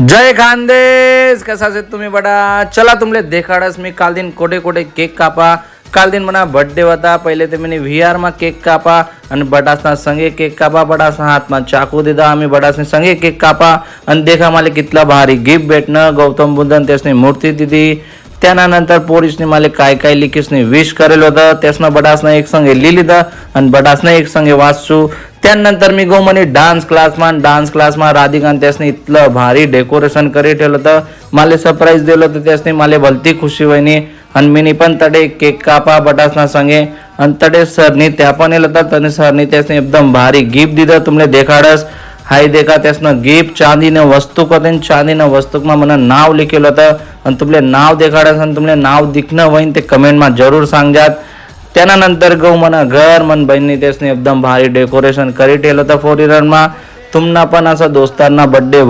जय खानदेश, कसा आहेत तुम्ही बडा. चला तुमले देखाडस मी काल दिन कोठे कोठे केक कापा. काल दिन मना बर्थडे होता. पहिले ते मैंने VR मा केक कापा आणि बटासना संगे केक कापा. बटासना हाथ मा चाकू दिदा. आम्ही बटासने संगे केक कापा आणि देखा मला कितला भारी गिफ्ट भेटणं. गौतम बुद्धन त्यासने मूर्ती दिली. त्यानंतर पोरीसने मला काय काय लिखीसने विश करेल होतं. त्यासनं बटासनं एक संगे लिहिली आणि बटासनं एक संगे वाचू. त्यानंतर मी गो म्हणे डान्स क्लासमा राधिकान त्यासने इतलं भारी डेकोरेशन करी ठेवलं होतं. मला सरप्राईज दिलं होतं. त्यासने मला भलती खुशी वहिनी आणि मी पण तडे केक कापा बटासना संगे आणि तडे सरनी त्या पण येलं होतं. त्याने सरनी त्यासने एकदम भारी गिफ्ट दिलं. तुमले देखाडस हाय देखा त्यासनं गिफ्ट चांदीनं वस्तू कदेन. चांदीनं वस्तूकमा मला नाव लिखेलं होतं आणि तुमले नाव देखाडस आणि तुमले नाव दिखणं होईन ते कमेंटमा जरूर सांगजात. त्यानंतर गो मना घर मन बहिणी त्यासने एकदम भारी डेकोरेशन करी ठेवलं होतं. फोर मा तुम्हाला पण असं दोस्तांना बर्थडे